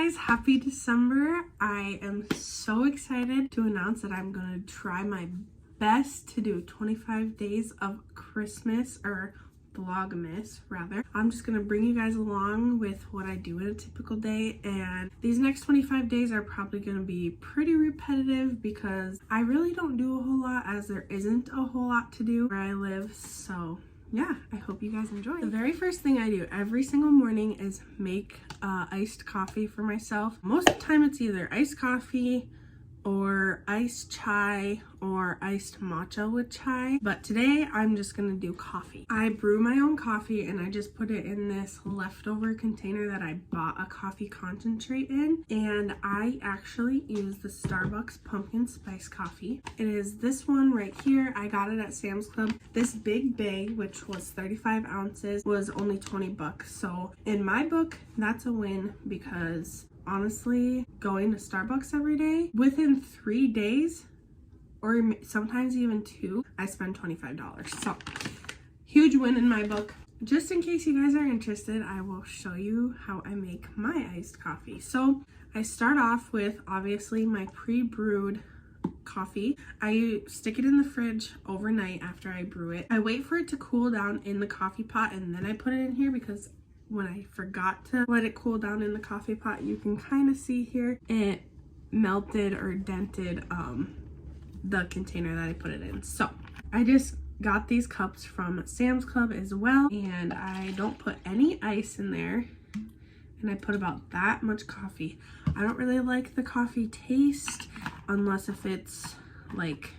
guys, happy December. I am so excited to announce that I'm gonna try my best to do 25 days of Christmas, or Vlogmas rather. I'm just gonna bring you guys along with what I do in a typical day, and these next 25 days are probably gonna be pretty repetitive because I really don't do a whole lot, as there isn't a whole lot to do where I live. So yeah, I hope you guys enjoy. The very first thing I do every single morning is make iced coffee for myself. Most of the time it's either iced coffee or iced chai or iced matcha with chai, but today I'm just gonna do coffee. I brew my own coffee and I just put it in this leftover container that I bought a coffee concentrate in, and I actually use the Starbucks pumpkin spice coffee. It is this one right here. I got it at Sam's Club. This big bay, which was 35 ounces, was only 20 bucks. So in my book, that's a win, because honestly, going to Starbucks every day, within 3 days, or sometimes even 2, I spend $25. So huge win in my book. Just in case you guys are interested, I will show you how I make my iced coffee. So I start off with obviously my pre-brewed coffee. I stick it in the fridge overnight after I brew it. I wait for it to cool down in the coffee pot and then I put it in here, because when I forgot to let it cool down in the coffee pot, you can kind of see here it melted or dented the container that I put it in. So I just got these cups from Sam's Club as well, and I don't put any ice in there, and I put about that much coffee. I don't really like the coffee taste unless if it's like,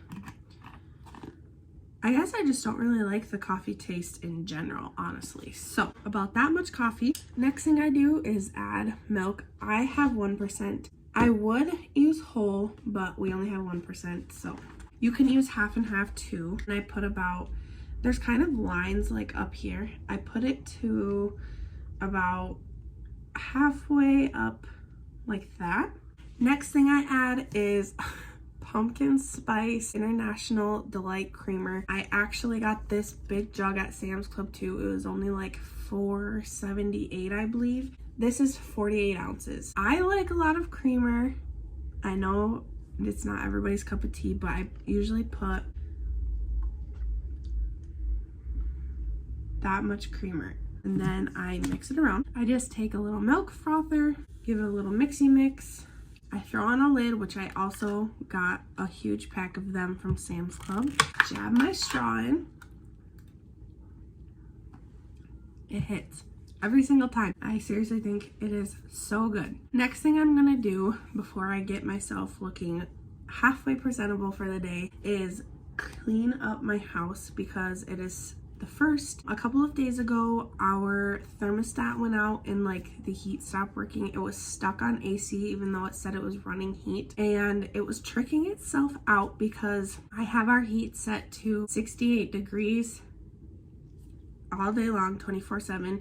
I guess I just don't really like the coffee taste in general, honestly. So about that much coffee. Next thing I do is add milk. I have 1%. I would use whole, but we only have 1%. So you can use half and half too. And I put about, there's kind of lines like up here. I put it to about halfway up like that. Next thing I add is pumpkin spice international delight creamer. I actually got this big jug at Sam's Club too. It was only like $4.78, I believe. This is 48 ounces. I like a lot of creamer. I know it's not everybody's cup of tea, but I usually put that much creamer, and then I mix it around. I just take a little milk frother, give it a little mixy mix. I throw on a lid, which I also got a huge pack of them from Sam's Club. Jab my straw in. It hits every single time. I seriously think it is so good. Next thing I'm gonna do before I get myself looking halfway presentable for the day is clean up my house, because it is the first. A couple of days ago, our thermostat went out and like the heat stopped working. It was stuck on AC even though it said it was running heat, and it was tricking itself out because I have our heat set to 68 degrees all day long, 24/7.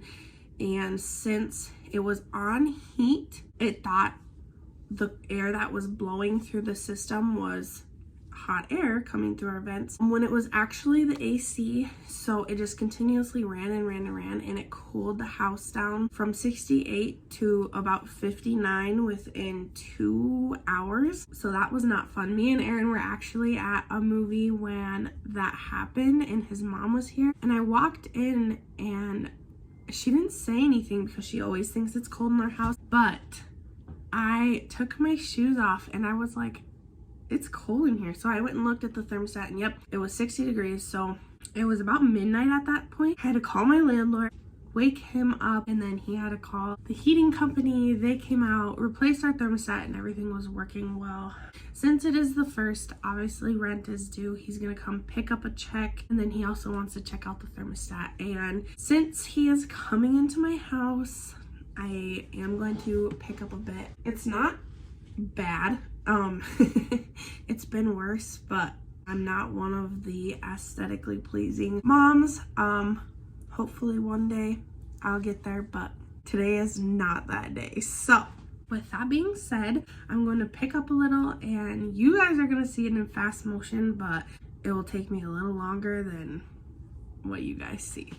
And since it was on heat, it thought the air that was blowing through the system was hot air coming through our vents, when it was actually the AC. So it just continuously ran and ran and ran, and it cooled the house down from 68 to about 59 within 2 hours. So that was not fun. Me and Aaron were actually at a movie when that happened, and his mom was here, and I walked in and she didn't say anything because she always thinks it's cold in our house, but I took my shoes off and I was like, it's cold in here. So I went and looked at the thermostat, and yep, it was 60 degrees. So it was about midnight at that point. I had to call my landlord, wake him up, and then he had to call the heating company. They came out, replaced our thermostat, and everything was working well. Since it is the first, obviously rent is due. He's gonna come pick up a check, and then he also wants to check out the thermostat. And since he is coming into my house, I am going to pick up a bit. It's not bad. It's been worse, but I'm not one of the aesthetically pleasing moms. Hopefully one day I'll get there, but today is not that day. So with that being said, I'm going to pick up a little, and you guys are going to see it in fast motion, but it will take me a little longer than what you guys see.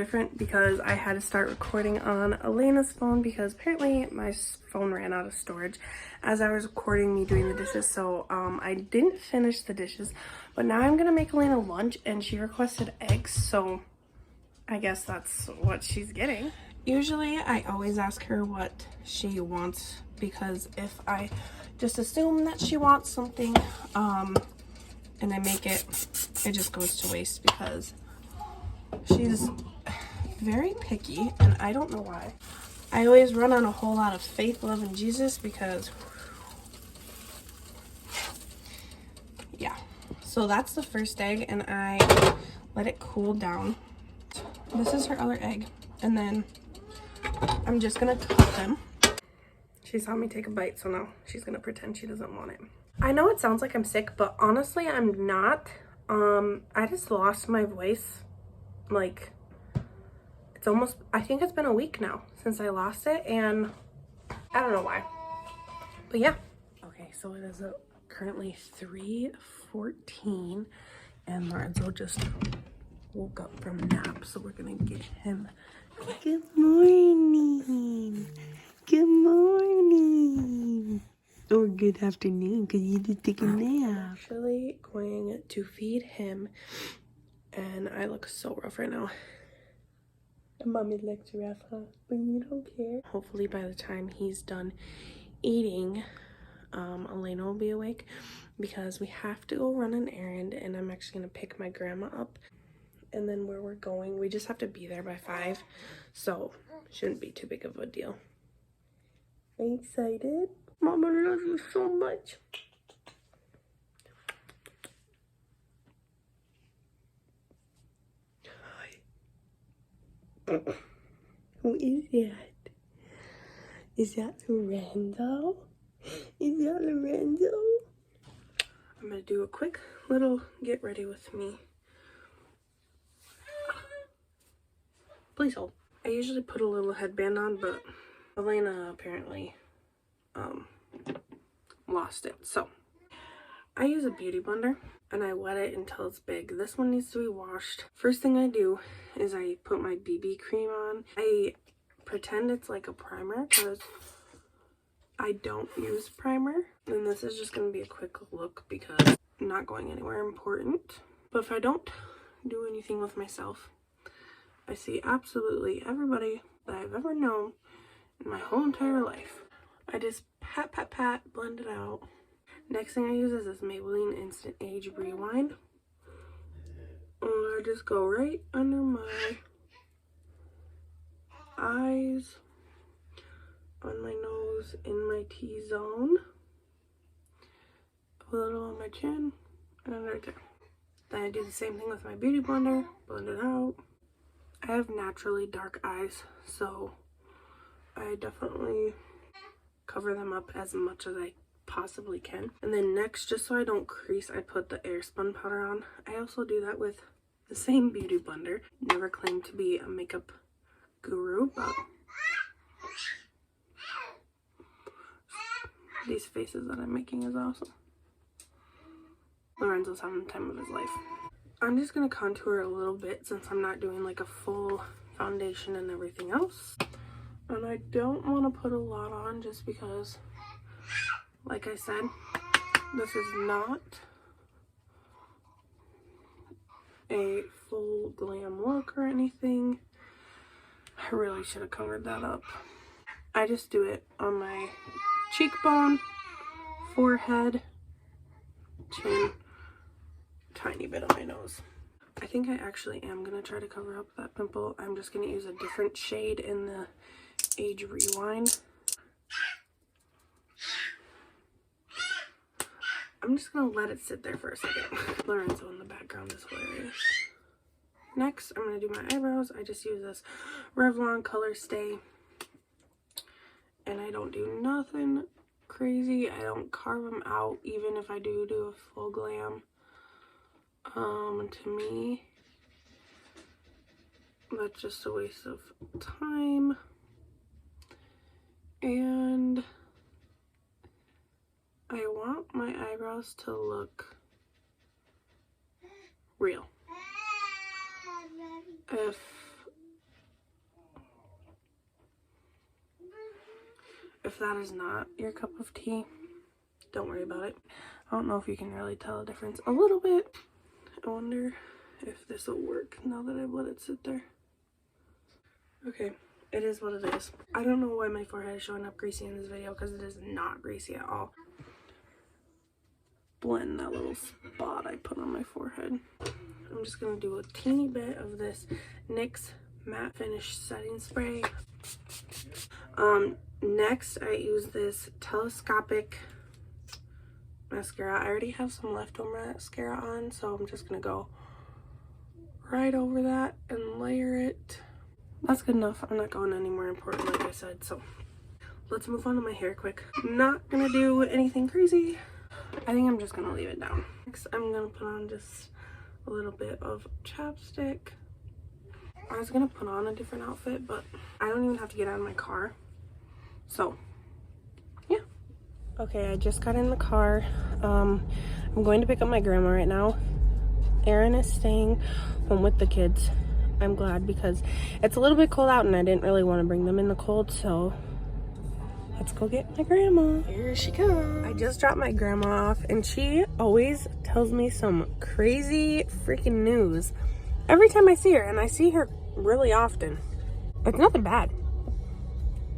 different because I had to start recording on Elena's phone because apparently my phone ran out of storage as I was recording me doing the dishes. So I didn't finish the dishes, but now I'm gonna make Elena lunch and she requested eggs, so I guess that's what she's getting. Usually I always ask her what she wants because if I just assume that she wants something and I make it, it just goes to waste because she's very picky and I don't know why. I always run on a whole lot of faith, love, and Jesus because, yeah. So that's the first egg and I let it cool down. This is her other egg and then I'm just gonna cut them. She saw me take a bite, so now she's gonna pretend she doesn't want it. I know it sounds like I'm sick, but honestly I'm not. I just lost my voice. Like, it's almost, I think it's been a week now since I lost it, and I don't know why, but yeah. Okay, so it is currently 3:14 and Lorenzo just woke up from a nap, so we're gonna get him. Good morning. Good morning. Or good afternoon, because you did take a nap. I'm actually going to feed him, and I look so rough right now. Mommy looks rough, huh? But you don't care. Hopefully by the time he's done eating, Elena will be awake because we have to go run an errand, and I'm actually going to pick my grandma up. And then where we're going, we just have to be there by 5, so shouldn't be too big of a deal. Are you excited? Mama loves you so much. Who is that? Is that Lorenzo? Is that Lorenzo? I'm gonna do a quick little get ready with me. Please hold. I usually put a little headband on, but Elena apparently lost it. So I use a beauty blender and I wet it until it's big. This one needs to be washed. First thing I do is I put my BB cream on. I pretend it's like a primer because I don't use primer. And this is just going to be a quick look because I'm not going anywhere important. But if I don't do anything with myself, I see absolutely everybody that I've ever known in my whole entire life. I just pat, pat, pat, blend it out. Next thing I use is this Maybelline Instant Age Rewind. And I just go right under my eyes, on my nose, in my T-zone, a little on my chin, and right there. Then I do the same thing with my beauty blender, blend it out. I have naturally dark eyes, so I definitely cover them up as much as I possibly can. And then next, just so I don't crease, I put the Airspun powder on. I also do that with the same beauty blender. Never claimed to be a makeup guru, but these faces that I'm making is awesome. Lorenzo's having the time of his life. I'm just gonna contour a little bit since I'm not doing like a full foundation and everything else. And I don't want to put a lot on just because, like I said, this is not a full glam look or anything. I really should have covered that up. I just do it on my cheekbone, forehead, chin, tiny bit on my nose. I think I actually am going to try to cover up that pimple. I'm just going to use a different shade in the Age Rewind. I'm just going to let it sit there for a second. Lorenzo in the background is hilarious. Next, I'm going to do my eyebrows. I just use this Revlon Color Stay. And I don't do nothing crazy. I don't carve them out, even if I do a full glam. To me, that's just a waste of time. And I want my eyebrows to look real. If If that is not your cup of tea, don't worry about it. I don't know if you can really tell a difference a little bit. I wonder if this will work now that I've let it sit there. Okay, it is what it is. I don't know why my forehead is showing up greasy in this video because it is not greasy at all. Blend that little spot I put on my forehead. I'm just gonna do a teeny bit of this NYX matte finish setting spray. Next I use this telescopic mascara. I already have some leftover mascara on, so I'm just gonna go right over that and layer it. That's good enough. I'm not going any more important, like I said, so let's move on to my hair quick. I'm not gonna do anything crazy. I think I'm just gonna leave it down. Next, I'm gonna put on just a little bit of chapstick. I was gonna put on a different outfit, but I don't even have to get out of my car. So, yeah. Okay, I just got in the car. I'm going to pick up my grandma right now. Erin is staying home with the kids. I'm glad because it's a little bit cold out and I didn't really want to bring them in the cold, so let's go get my grandma. Here she comes. I just dropped my grandma off and she always tells me some crazy freaking news every time I see her, and I see her really often. It's nothing bad.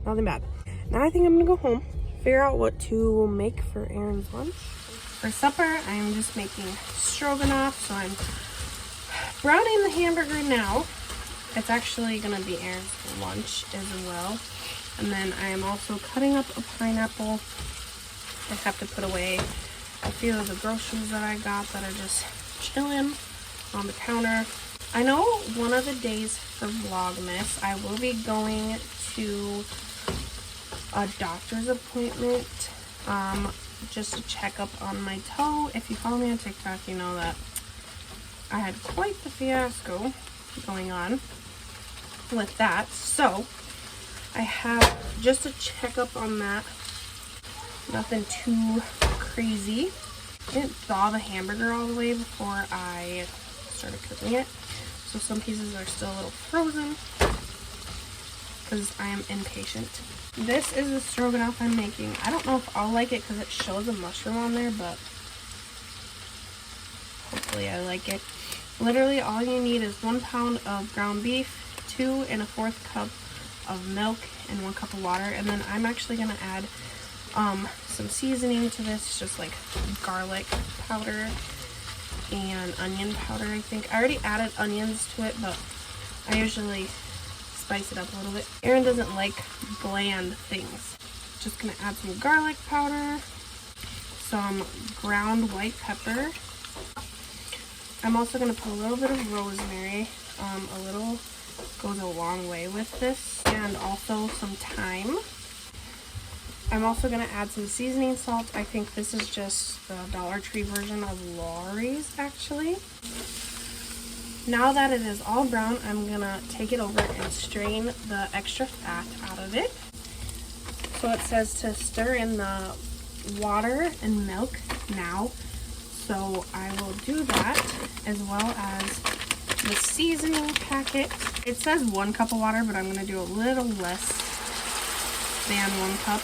Nothing bad. Now I think I'm gonna go home, figure out what to make for Erin's lunch. For supper, I'm just making stroganoff, so I'm browning the hamburger now. It's actually gonna be Erin's lunch as well. And then I am also cutting up a pineapple. I have to put away a few of the groceries that I got that are just chilling on the counter. I know one of the days for Vlogmas, I will be going to a doctor's appointment just to check up on my toe. If you follow me on TikTok, you know that I had quite the fiasco going on with that. So I have just a checkup on that. Nothing too crazy. I didn't thaw the hamburger all the way before I started cooking it, so some pieces are still a little frozen because I am impatient. This is the stroganoff I'm making. I don't know if I'll like it because it shows a mushroom on there, but hopefully I like it. Literally all you need is 1 pound of ground beef, 2 1/4 cup of milk, and 1 cup of water. And then I'm actually gonna add some seasoning to this, just like garlic powder and onion powder. I think I already added onions to it, but I usually spice it up a little bit. Erin doesn't like bland things. Just gonna add some garlic powder, some ground white pepper. I'm also gonna put a little bit of rosemary. A little goes a long way with this, and also some thyme. I'm also gonna add some seasoning salt. I think this is just the Dollar Tree version of Lawry's, actually. Now that it is all brown, I'm gonna take it over and strain the extra fat out of it. So it says to stir in the water and milk now. So I will do that, as well as the seasoning packet. It says 1 cup of water, but I'm gonna do a little less than 1 cup.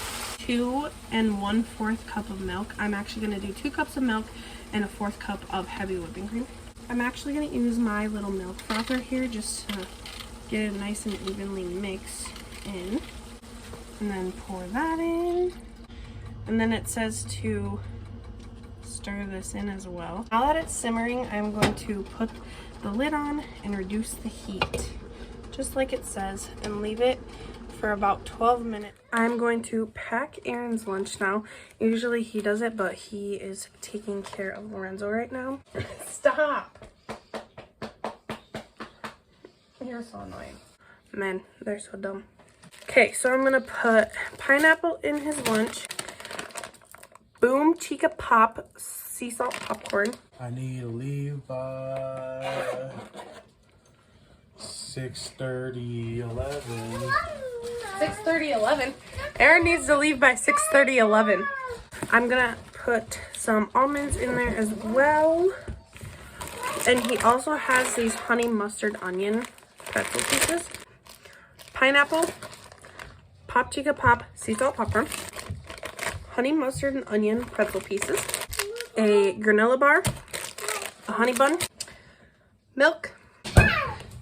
2 1/4 cup of milk. I'm actually gonna do 2 cups of milk and 1/4 cup of heavy whipping cream. I'm actually gonna use my little milk frother here just to get it nice and evenly mixed in. And then pour that in. And then it says to stir this in as well. Now that it's simmering, I'm going to put the lid on and reduce the heat, just like it says, and leave it for about 12 minutes. I'm going to pack Erin's lunch now. Usually he does it, but he is taking care of Lorenzo right now. Stop! You're so annoying. Men, they're so dumb. Okay, so I'm gonna put pineapple in his lunch. Boom Chica Pop sea salt popcorn. I need to leave by 6:30, 11. 6:30, 11. Erin needs to leave by 6:30, 11. I'm gonna put some almonds in there as well. And he also has these honey mustard onion pretzel pieces. Pineapple, Pop Chica Pop sea salt popcorn, honey mustard and onion pretzel pieces, a granola bar, a honey bun, milk,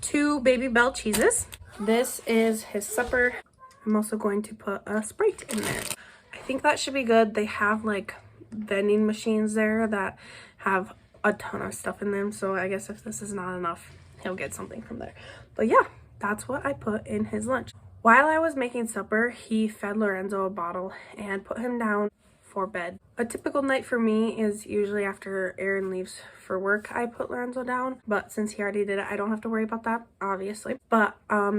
2 Baby Bell cheeses. This is his supper. I'm also going to put a Sprite in there. I think that should be good. They have like vending machines there that have a ton of stuff in them, so I guess if this is not enough, he'll get something from there. But yeah, that's what I put in his lunch. While I was making supper, he fed Lorenzo a bottle and put him down for bed. A typical night for me is usually after Aaron leaves for work, I put Lorenzo down, but since he already did it, I don't have to worry about that, obviously. But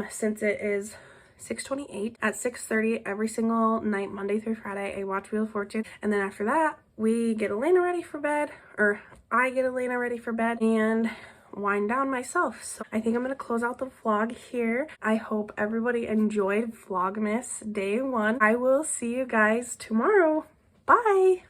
since it is 6:28, at 6:30 every single night, Monday through Friday, I watch Wheel of Fortune, and then after that we get Elena ready for bed, or I get Elena ready for bed and wind down myself. So I think I'm gonna close out the vlog here. I hope everybody enjoyed Vlogmas day 1. I will see you guys tomorrow. Bye.